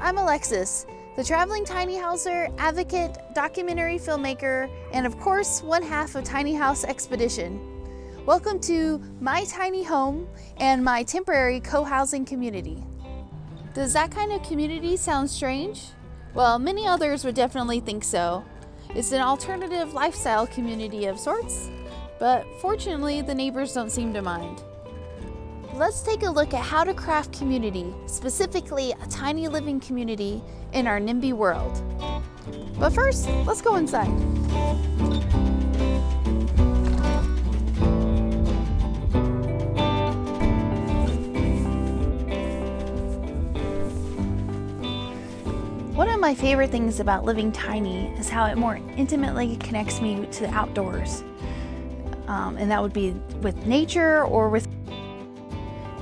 I'm Alexis, the traveling tiny houser, advocate, documentary filmmaker, and of course, one half of Tiny House Expedition. Welcome to my tiny home and my temporary co-housing community. Does that kind of community sound strange? Well, many others would definitely think so. It's an alternative lifestyle community of sorts, but fortunately, the neighbors don't seem to mind. Let's take a look at how to craft community, specifically a tiny living community in our NIMBY world. But first, let's go inside. One of my favorite things about living tiny is how it more intimately connects me to the outdoors. And that would be with nature or with...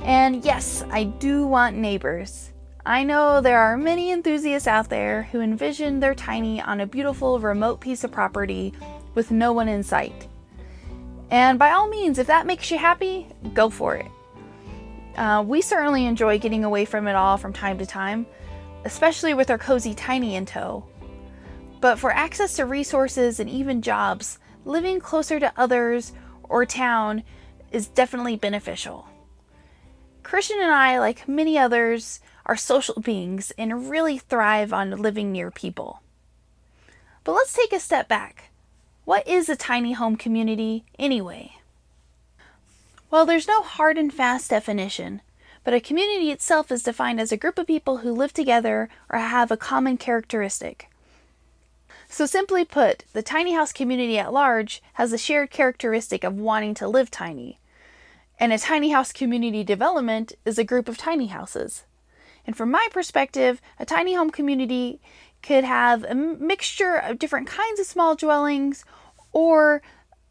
And yes, I do want neighbors. I know there are many enthusiasts out there who envision their tiny on a beautiful remote piece of property with no one in sight. And by all means, if that makes you happy, go for it. We certainly enjoy getting away from it all from time to time, especially with our cozy tiny in tow. But for access to resources and even jobs, living closer to others or town is definitely beneficial. Christian and I, like many others, are social beings and really thrive on living near people. But let's take a step back. What is a tiny home community anyway? Well, there's no hard and fast definition, but a community itself is defined as a group of people who live together or have a common characteristic. So simply put, the tiny house community at large has a shared characteristic of wanting to live tiny. And a tiny house community development is a group of tiny houses. And from my perspective, a tiny home community could have a mixture of different kinds of small dwellings or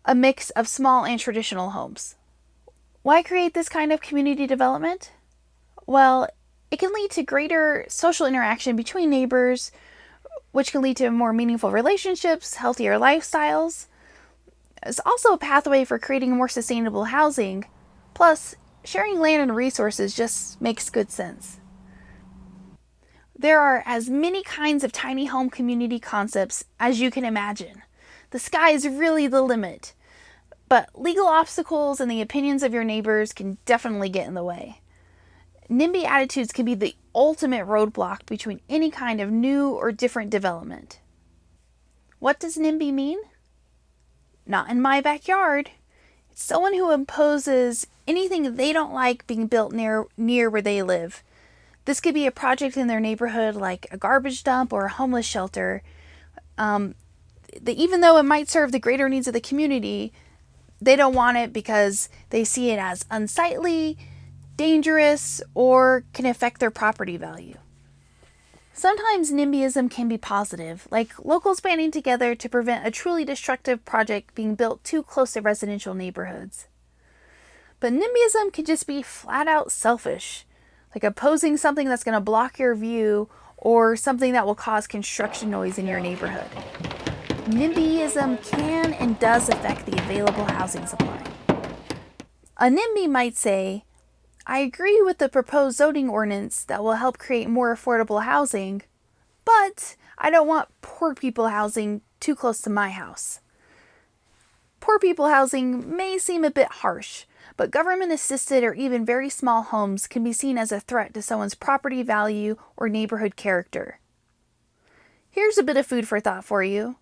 a mix of small and traditional homes. Why create this kind of community development? Well, it can lead to greater social interaction between neighbors, which can lead to more meaningful relationships, healthier lifestyles. It's also a pathway for creating more sustainable housing. Plus, sharing land and resources just makes good sense. There are as many kinds of tiny home community concepts as you can imagine. The sky is really the limit, but legal obstacles and the opinions of your neighbors can definitely get in the way. NIMBY attitudes can be the ultimate roadblock between any kind of new or different development. What does NIMBY mean? Not in my backyard. It's someone who imposes anything they don't like being built near where they live. This could be a project in their neighborhood like a garbage dump or a homeless shelter. Even though it might serve the greater needs of the community, they don't want it because they see it as unsightly, dangerous, or can affect their property value. Sometimes NIMBYism can be positive, like locals banding together to prevent a truly destructive project being built too close to residential neighborhoods. But NIMBYism can just be flat out selfish, like opposing something that's going to block your view or something that will cause construction noise in your neighborhood. NIMBYism can and does affect the available housing supply. A NIMBY might say, I agree with the proposed zoning ordinance that will help create more affordable housing, but I don't want poor people housing too close to my house. Poor people housing may seem a bit harsh, but government-assisted or even very small homes can be seen as a threat to someone's property value or neighborhood character. Here's a bit of food for thought for you.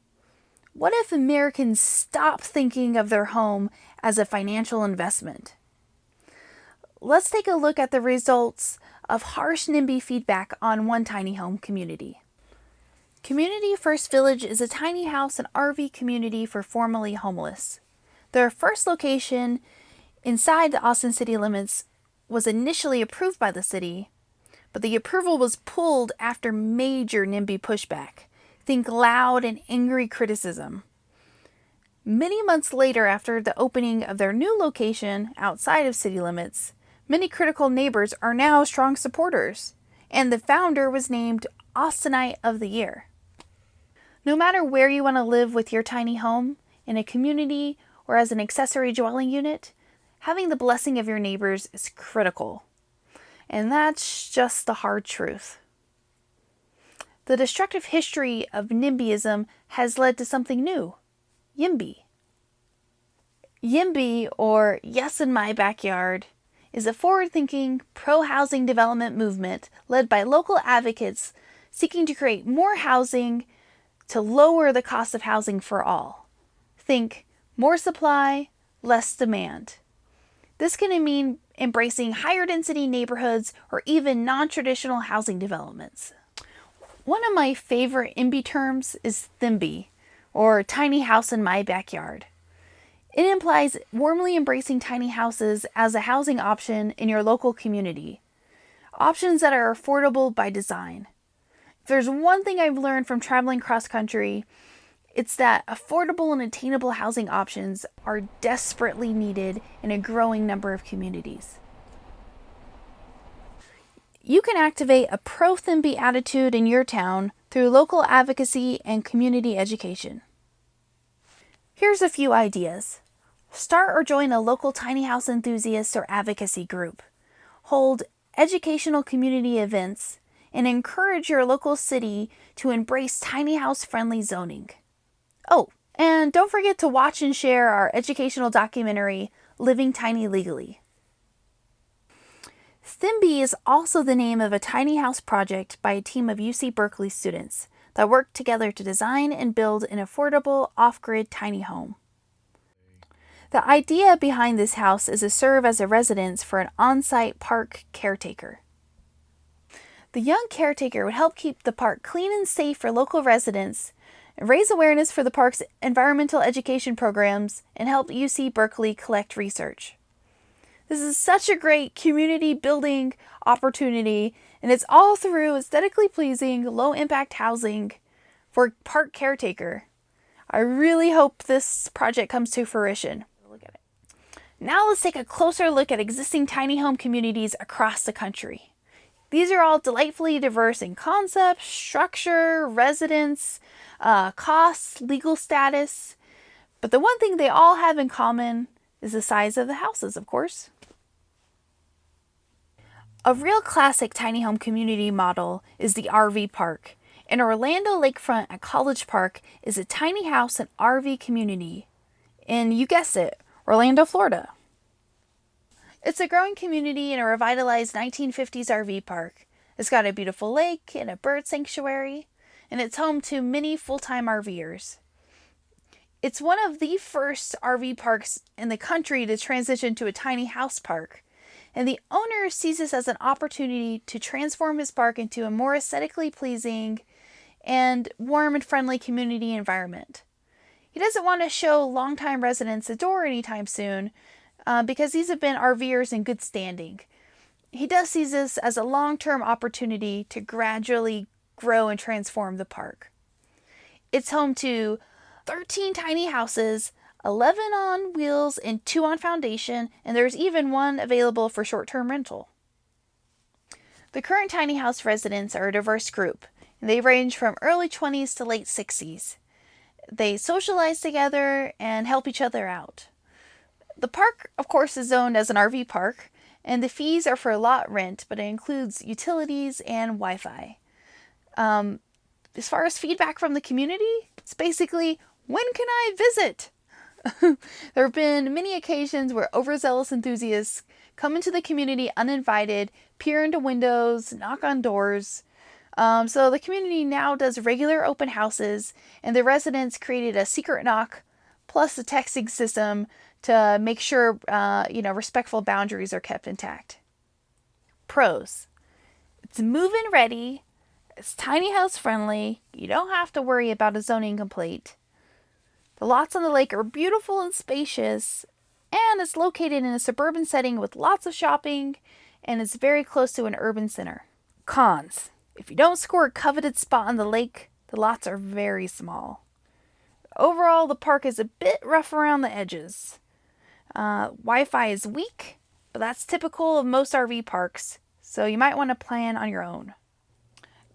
What if Americans stop thinking of their home as a financial investment? Let's take a look at the results of harsh NIMBY feedback on one tiny home community. Community First Village is a tiny house and RV community for formerly homeless. Their first location inside the Austin city limits was initially approved by the city, but the approval was pulled after major NIMBY pushback. Think loud and angry criticism. Many months later, after the opening of their new location outside of city limits, many critical neighbors are now strong supporters, and the founder was named Austinite of the Year. No matter where you want to live with your tiny home, in a community or as an accessory dwelling unit, having the blessing of your neighbors is critical. And that's just the hard truth. The destructive history of NIMBYism has led to something new, YIMBY. YIMBY, or Yes in My Backyard, is a forward-thinking, pro-housing development movement led by local advocates seeking to create more housing to lower the cost of housing for all. Think more supply, less demand. This can mean embracing higher density neighborhoods or even non-traditional housing developments. One of my favorite NIMBY terms is THIMBY, or Tiny House in My Backyard. It implies warmly embracing tiny houses as a housing option in your local community. Options that are affordable by design. If there's one thing I've learned from traveling cross country, it's that affordable and attainable housing options are desperately needed in a growing number of communities. You can activate a pro-THIMBY attitude in your town through local advocacy and community education. Here's a few ideas. Start or join a local tiny house enthusiast or advocacy group. Hold educational community events and encourage your local city to embrace tiny house friendly zoning. Oh, and don't forget to watch and share our educational documentary, Living Tiny Legally. THIMBY is also the name of a tiny house project by a team of UC Berkeley students that work together to design and build an affordable off-grid tiny home. The idea behind this house is to serve as a residence for an on-site park caretaker. The young caretaker would help keep the park clean and safe for local residents, raise awareness for the park's environmental education programs, and help UC Berkeley collect research. This is such a great community building opportunity, and it's all through aesthetically pleasing, low-impact housing for a park caretaker. I really hope this project comes to fruition. Now let's take a closer look at existing tiny home communities across the country. These are all delightfully diverse in concept, structure, residents, costs, legal status. But the one thing they all have in common is the size of the houses, of course. A real classic tiny home community model is the RV park. And Orlando Lakefront at College Park is a tiny house and RV community in, you guessed it, Orlando, Florida. It's a growing community in a revitalized 1950s RV park. It's got a beautiful lake and a bird sanctuary, and it's home to many full-time RVers. It's one of the first RV parks in the country to transition to a tiny house park, and the owner sees this as an opportunity to transform his park into a more aesthetically pleasing and warm and friendly community environment. He doesn't want to show longtime residents the door anytime soon because these have been RVers in good standing. He does see this as a long-term opportunity to gradually grow and transform the park. It's home to 13 tiny houses, 11 on wheels and 2 on foundation, and there's even one available for short-term rental. The current tiny house residents are a diverse group, and they range from early 20s to late 60s. They socialize together and help each other out. The park, of course, is zoned as an RV park, and the fees are for lot rent, but it includes utilities and Wi-Fi. As far as feedback from the community, it's basically, when can I visit? There have been many occasions where overzealous enthusiasts come into the community uninvited, peer into windows, knock on doors. So the community now does regular open houses, and the residents created a secret knock plus a texting system to make sure respectful boundaries are kept intact. Pros: it's move-in ready, it's tiny house friendly, you don't have to worry about a zoning complaint. The lots on the lake are beautiful and spacious, and it's located in a suburban setting with lots of shopping, and it's very close to an urban center. Cons: if you don't score a coveted spot on the lake, the lots are very small. Overall, the park is a bit rough around the edges. Wi-Fi is weak, but that's typical of most RV parks, so you might want to plan on your own.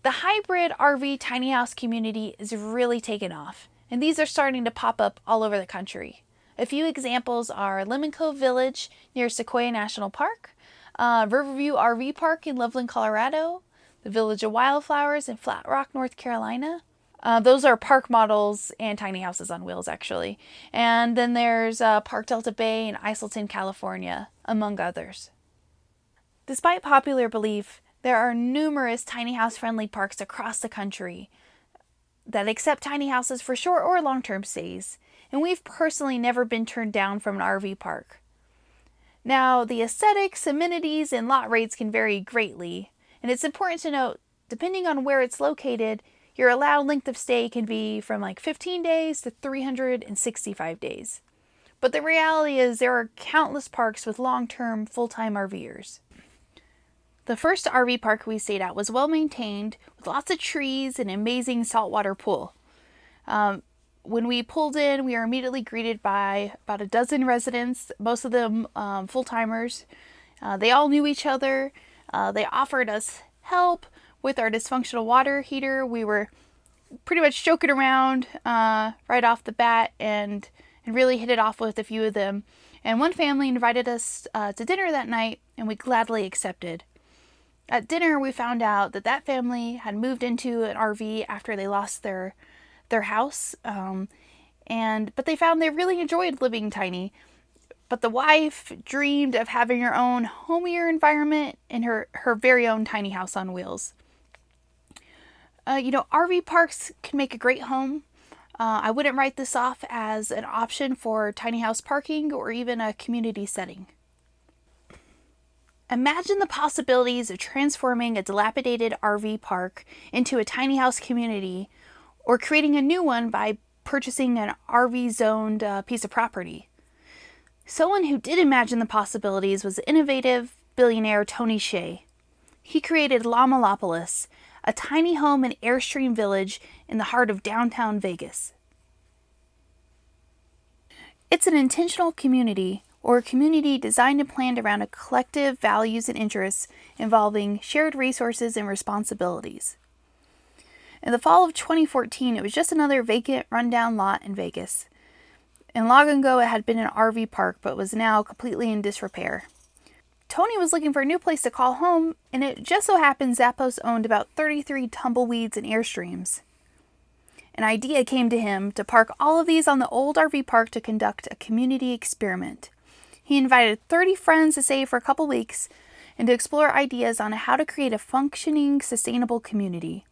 The hybrid RV tiny house community is really taken off, and these are starting to pop up all over the country. A few examples are Lemon Cove Village near Sequoia National Park, Riverview RV Park in Loveland, Colorado, the Village of Wildflowers in Flat Rock, North Carolina. Those are park models and tiny houses on wheels, actually. And then there's Park Delta Bay in Iselton, California, among others. Despite popular belief, there are numerous tiny house-friendly parks across the country that accept tiny houses for short or long-term stays, and we've personally never been turned down from an RV park. Now, the aesthetics, amenities, and lot rates can vary greatly, and it's important to note, depending on where it's located, your allowed length of stay can be from like 15 days to 365 days. But the reality is there are countless parks with long-term, full-time RVers. The first RV park we stayed at was well maintained, with lots of trees and an amazing saltwater pool. When we pulled in, we were immediately greeted by about a dozen residents, most of them full-timers. They all knew each other. They offered us help with our dysfunctional water heater. We were pretty much joking around right off the bat and really hit it off with a few of them. And one family invited us to dinner that night, and we gladly accepted. At dinner, we found out that that family had moved into an RV after they lost their house, but they found they really enjoyed living tiny. But the wife dreamed of having her own homier environment in her very own tiny house on wheels. RV parks can make a great home. I wouldn't write this off as an option for tiny house parking or even a community setting. Imagine the possibilities of transforming a dilapidated RV park into a tiny house community, or creating a new one by purchasing an RV-zoned piece of property. Someone who did imagine the possibilities was the innovative billionaire Tony Hsieh. He created Llamallapolis, a tiny home and Airstream village in the heart of downtown Vegas. It's an intentional community, or a community designed and planned around a collective values and interests involving shared resources and responsibilities. In the fall of 2014, it was just another vacant, rundown lot in Vegas. And long ago, it had been an RV park, but was now completely in disrepair. Tony was looking for a new place to call home, and it just so happened Zappos owned about 33 tumbleweeds and Airstreams. An idea came to him to park all of these on the old RV park to conduct a community experiment. He invited 30 friends to stay for a couple weeks and to explore ideas on how to create a functioning, sustainable community.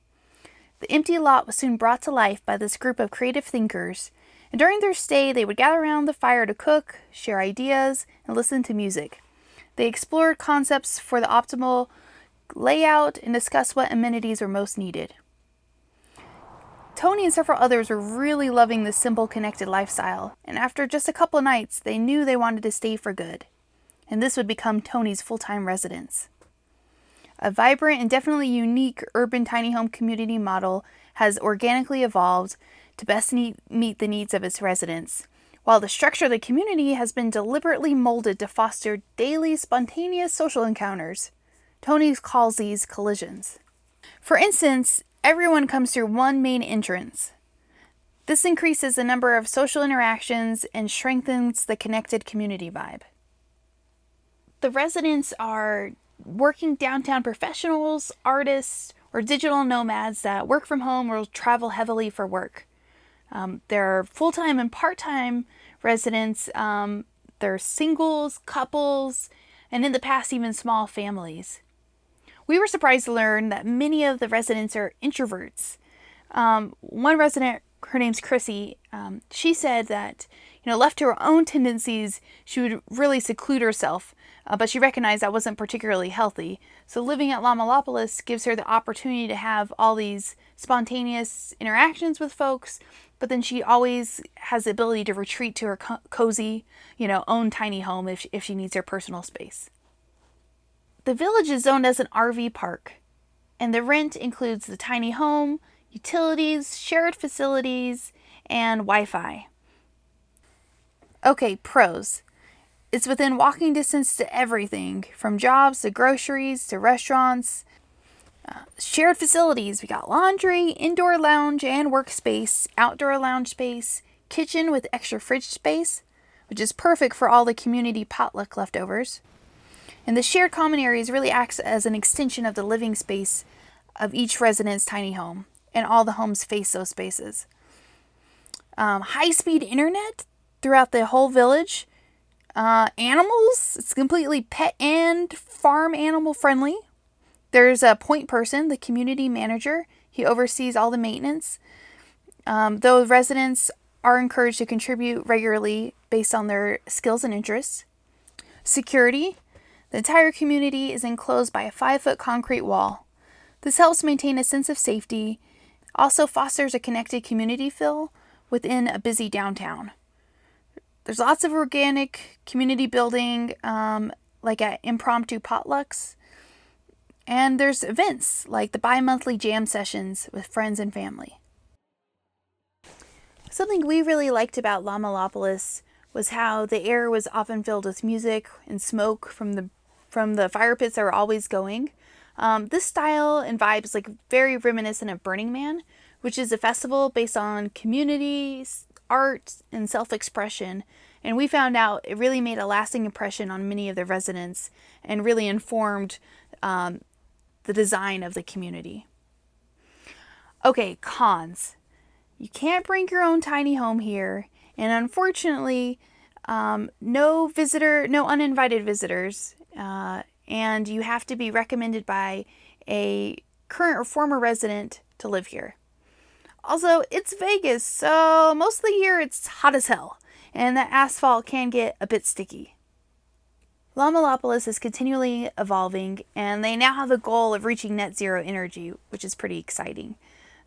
The empty lot was soon brought to life by this group of creative thinkers, and during their stay, they would gather around the fire to cook, share ideas, and listen to music. They explored concepts for the optimal layout and discussed what amenities were most needed. Tony and several others were really loving this simple, connected lifestyle, and after just a couple nights, they knew they wanted to stay for good. And this would become Tony's full-time residence. A vibrant and definitely unique urban tiny home community model has organically evolved to best meet the needs of its residents, while the structure of the community has been deliberately molded to foster daily, spontaneous social encounters. Tony calls these collisions. For instance, everyone comes through one main entrance. This increases the number of social interactions and strengthens the connected community vibe. The residents are working downtown professionals, artists, or digital nomads that work from home or travel heavily for work. There are full-time and part-time residents. There are singles, couples, and in the past even small families. We were surprised to learn that many of the residents are introverts. One resident, her name's Chrissy, she said that, left to her own tendencies, she would really seclude herself, but she recognized that wasn't particularly healthy. So living at Llamallapolis gives her the opportunity to have all these spontaneous interactions with folks, but then she always has the ability to retreat to her cozy, own tiny home if she needs her personal space. The village is zoned as an RV park, and the rent includes the tiny home, utilities, shared facilities, and Wi-Fi. Okay, pros. It's within walking distance to everything, from jobs to groceries to restaurants. Shared facilities, we got laundry, indoor lounge and workspace, outdoor lounge space, kitchen with extra fridge space, which is perfect for all the community potluck leftovers. And the shared common areas really acts as an extension of the living space of each resident's tiny home, and all the homes face those spaces. High-speed internet throughout the whole village. Animals, it's completely pet and farm animal friendly. There's a point person, the community manager. He oversees all the maintenance. Those residents are encouraged to contribute regularly based on their skills and interests. Security. The entire community is enclosed by a 5-foot concrete wall. This helps maintain a sense of safety, also fosters a connected community feel within a busy downtown. There's lots of organic community building, like at impromptu potlucks. And there's events like the bi-monthly jam sessions with friends and family. Something we really liked about Lamalopolis was how the air was often filled with music and smoke from the fire pits that were always going. This style and vibe is like very reminiscent of Burning Man, which is a festival based on communities, art, and self-expression. And we found out it really made a lasting impression on many of the residents and really informed the design of the community. Okay, cons. You can't bring your own tiny home here, and unfortunately, no uninvited visitors, and you have to be recommended by a current or former resident to live here. Also, it's Vegas, so most of the year it's hot as hell, and the asphalt can get a bit sticky. Lamalopolis is continually evolving, and they now have a goal of reaching net zero energy, which is pretty exciting.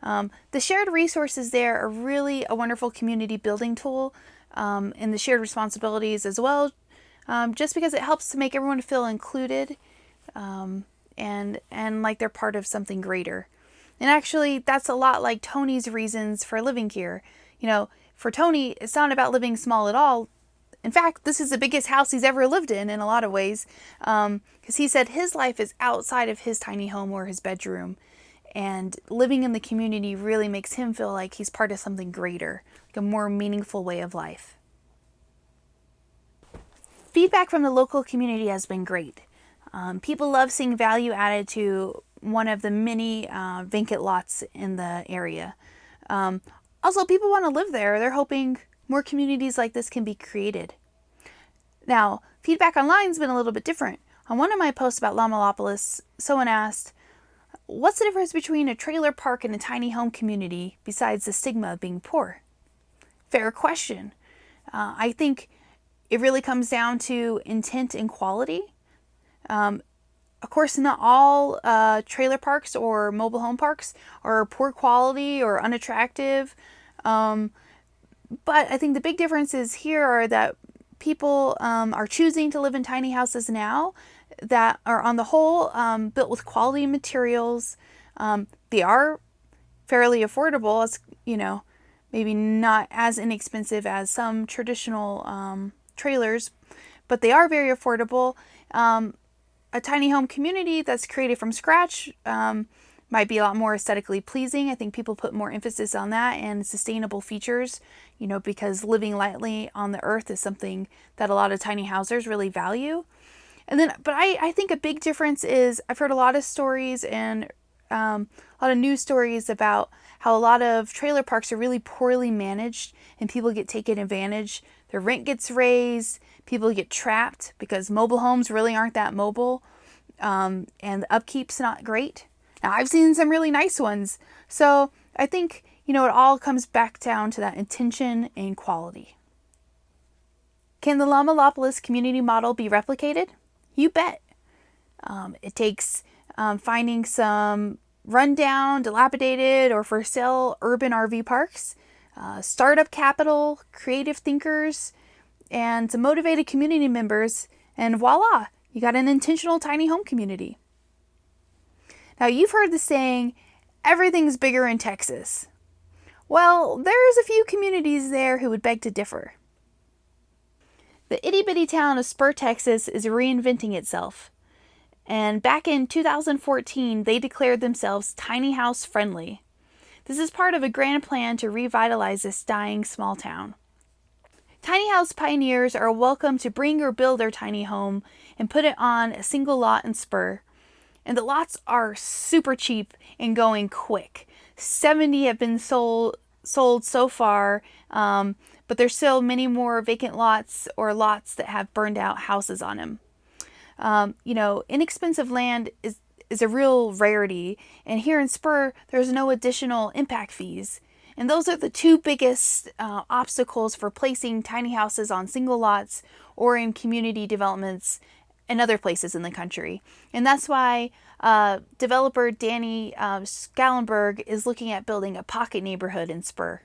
The shared resources there are really a wonderful community building tool, and the shared responsibilities as well, just because it helps to make everyone feel included and like they're part of something greater. And actually, that's a lot like Tony's reasons for living here. You know, for Tony, it's not about living small at all. In fact, this is the biggest house he's ever lived in a lot of ways, because he said his life is outside of his tiny home or his bedroom. And living in the community really makes him feel like he's part of something greater, like a more meaningful way of life. Feedback from the local community has been great. People love seeing value added to one of the many vacant lots in the area. Also, people want to live there. They're hoping more communities like this can be created. Now, feedback online has been a little bit different. On one of my posts about Lamalopolis, someone asked, what's the difference between a trailer park and a tiny home community besides the stigma of being poor? Fair question. I think it really comes down to intent and quality. Of course, not all trailer parks or mobile home parks are poor quality or unattractive. But I think the big differences here are that people are choosing to live in tiny houses now that are on the whole built with quality materials. They are fairly affordable. It's, maybe not as inexpensive as some traditional trailers, but they are very affordable. A tiny home community that's created from scratch might be a lot more aesthetically pleasing. I think people put more emphasis on that and sustainable features, because living lightly on the earth is something that a lot of tiny housers really value. And then, but I think a big difference is I've heard a lot of stories and a lot of news stories about how a lot of trailer parks are really poorly managed and people get taken advantage. Their rent gets raised, people get trapped because mobile homes really aren't that mobile, and the upkeep's not great. Now, I've seen some really nice ones. So I think, it all comes back down to that intention and quality. Can the Lamalopolis community model be replicated? You bet. It takes finding some rundown, dilapidated, or for sale urban RV parks, startup capital, creative thinkers, and some motivated community members, and voila, you got an intentional tiny home community. Now, you've heard the saying, everything's bigger in Texas. Well, there's a few communities there who would beg to differ. The itty-bitty town of Spur, Texas is reinventing itself. And back in 2014, they declared themselves tiny house friendly. This is part of a grand plan to revitalize this dying small town. Tiny house pioneers are welcome to bring or build their tiny home and put it on a single lot in Spur. And the lots are super cheap and going quick. 70 have been sold so far, but there's still many more vacant lots or lots that have burned out houses on them. Inexpensive land is a real rarity, and here in Spur, there's no additional impact fees. And those are the two biggest obstacles for placing tiny houses on single lots or in community developments and other places in the country. And that's why developer Danny Schallenberg is looking at building a pocket neighborhood in Spur.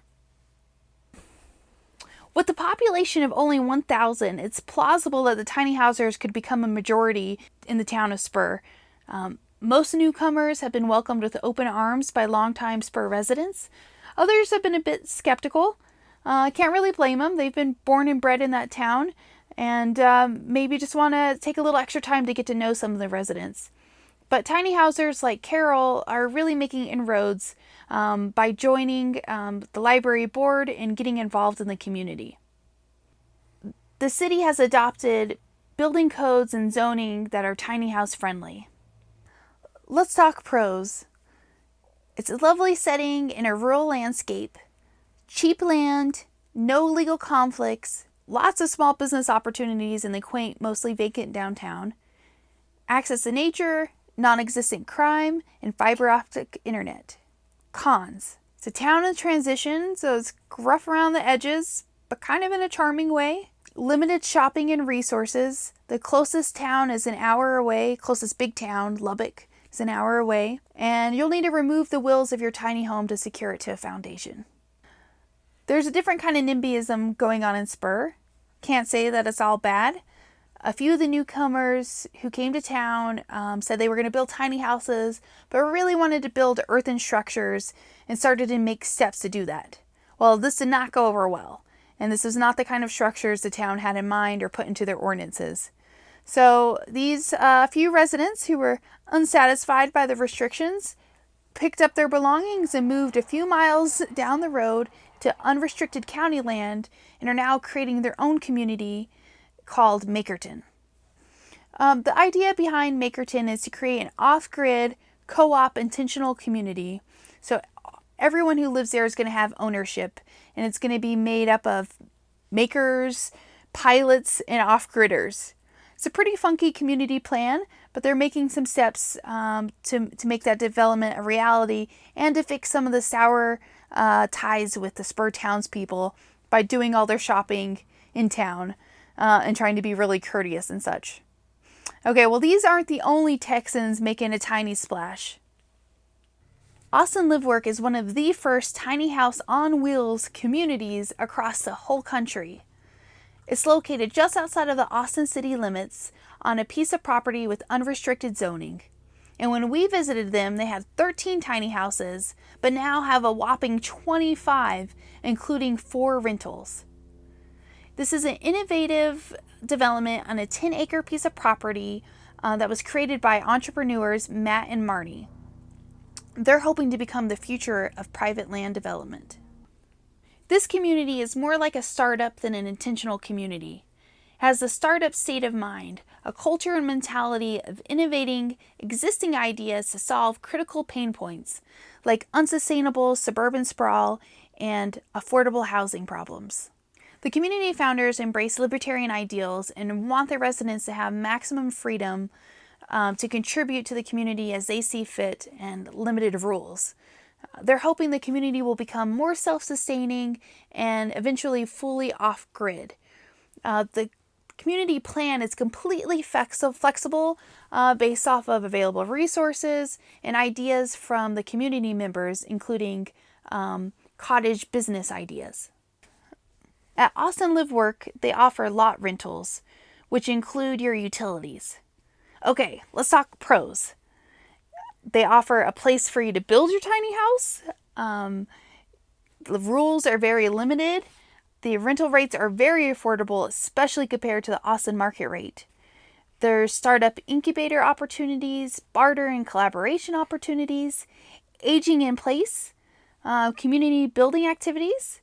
With the population of only 1,000, it's plausible that the tiny housers could become a majority in the town of Spur. Most newcomers have been welcomed with open arms by longtime Spur residents. Others have been a bit skeptical. Can't really blame them. They've been born and bred in that town, and maybe just want to take a little extra time to get to know some of the residents. But tiny housers like Carol are really making inroads by joining the library board and getting involved in the community. The city has adopted building codes and zoning that are tiny house friendly. Let's talk pros. It's a lovely setting in a rural landscape, cheap land, no legal conflicts, lots of small business opportunities in the quaint, mostly vacant downtown, access to nature, non-existent crime, and fiber optic internet. Cons. It's a town in transition, so it's rough around the edges, but kind of in a charming way. Limited shopping and resources. The closest town is an hour away, closest big town, Lubbock, is an hour away, and you'll need to remove the wheels of your tiny home to secure it to a foundation. There's a different kind of NIMBYism going on in Spur. Can't say that it's all bad. A few of the newcomers who came to town said they were going to build tiny houses, but really wanted to build earthen structures and started to make steps to do that. Well, this did not go over well, and this was not the kind of structures the town had in mind or put into their ordinances. So these few residents who were unsatisfied by the restrictions picked up their belongings and moved a few miles down the road to unrestricted county land and are now creating their own community called Makerton. The idea behind Makerton is to create an off-grid, co-op intentional community. So everyone who lives there is going to have ownership, and it's going to be made up of makers, pilots, and off-gridders. It's a pretty funky community plan, but they're making some steps to make that development a reality and to fix some of the sour ties with the Spur townspeople by doing all their shopping in town and trying to be really courteous and such. Okay, well, these aren't the only Texans making a tiny splash. Austin Livework is one of the first tiny house on wheels communities across the whole country. It's located just outside of the Austin city limits on a piece of property with unrestricted zoning. And when we visited them, they had 13 tiny houses, but now have a whopping 25, including 4 rentals. This is an innovative development on a 10-acre piece of property that was created by entrepreneurs Matt and Marnie. They're hoping to become the future of private land development. This community is more like a startup than an intentional community. It has the startup state of mind, a culture and mentality of innovating existing ideas to solve critical pain points like unsustainable suburban sprawl and affordable housing problems. The community founders embrace libertarian ideals and want their residents to have maximum freedom to contribute to the community as they see fit and limited rules. They're hoping the community will become more self-sustaining and eventually fully off-grid. The community plan is completely flexible based off of available resources and ideas from the community members, including cottage business ideas. At Austin Livework, they offer lot rentals, which include your utilities. Okay, let's talk pros. They offer a place for you to build your tiny house. The rules are very limited. The rental rates are very affordable, especially compared to the Austin market rate. There's startup incubator opportunities, barter and collaboration opportunities, aging in place, community building activities,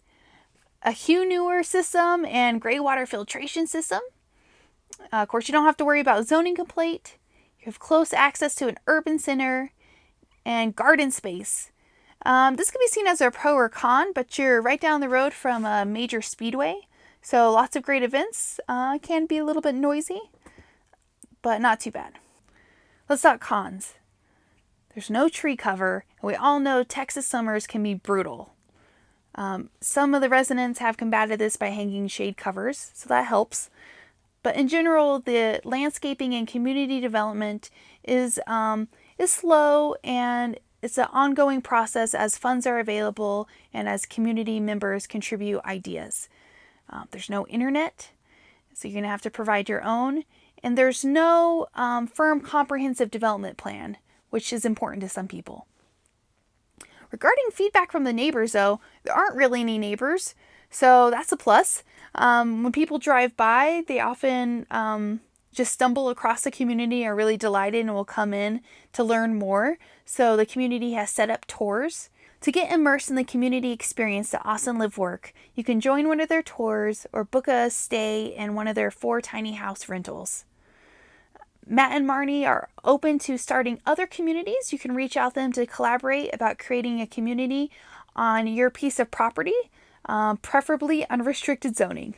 a Hugh Newer system and gray water filtration system. Of course, you don't have to worry about zoning complaint. You have close access to an urban center and garden space. This can be seen as a pro or con, but you're right down the road from a major speedway. So lots of great events. Can be a little bit noisy, but not too bad. Let's talk cons. There's no tree cover, and we all know Texas summers can be brutal. Some of the residents have combated this by hanging shade covers, so that helps. But in general, the landscaping and community development is slow, and it's an ongoing process as funds are available and as community members contribute ideas. There's no internet, so you're going to have to provide your own. And there's no firm comprehensive development plan, which is important to some people. Regarding feedback from the neighbors, though, there aren't really any neighbors, so that's a plus. When people drive by, they often just stumble across the community, are really delighted, and will come in to learn more. So the community has set up tours. To get immersed in the community experience at Austin Live Work, you can join one of their tours or book a stay in one of their 4 tiny house rentals. Matt and Marnie are open to starting other communities. You can reach out to them to collaborate about creating a community on your piece of property, preferably unrestricted zoning.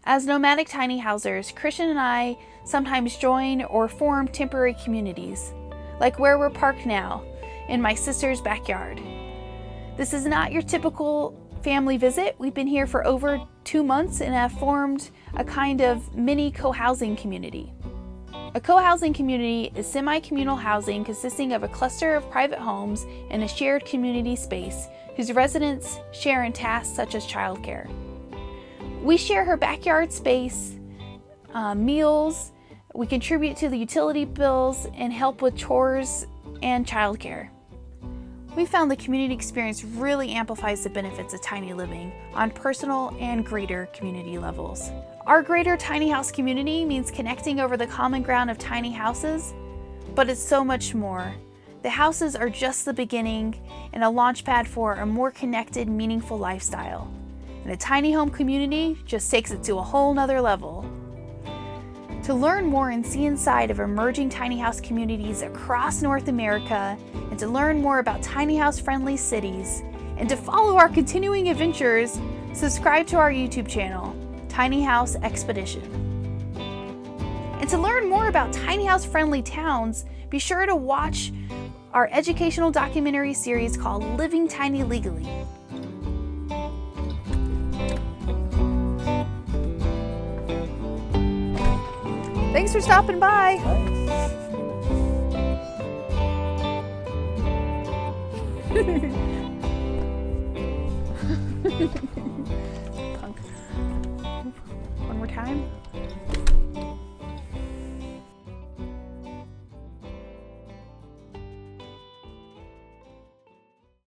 As nomadic tiny housers, Christian and I sometimes join or form temporary communities, like where we're parked now, in my sister's backyard. This is not your typical family visit. We've been here for over 2 months and have formed a kind of mini co-housing community. A co-housing community is semi-communal housing consisting of a cluster of private homes and a shared community space whose residents share in tasks such as childcare. We share her backyard space, meals, we contribute to the utility bills, and help with chores and childcare. We found the community experience really amplifies the benefits of tiny living on personal and greater community levels. Our greater tiny house community means connecting over the common ground of tiny houses, but it's so much more. The houses are just the beginning and a launchpad for a more connected, meaningful lifestyle. And a tiny home community just takes it to a whole nother level. To learn more and see inside of emerging tiny house communities across North America, and to learn more about tiny house friendly cities, and to follow our continuing adventures, subscribe to our YouTube channel, Tiny House Expedition. And to learn more about tiny house friendly towns, be sure to watch our educational documentary series called Living Tiny Legally. Thanks for stopping by. Punk. One more time.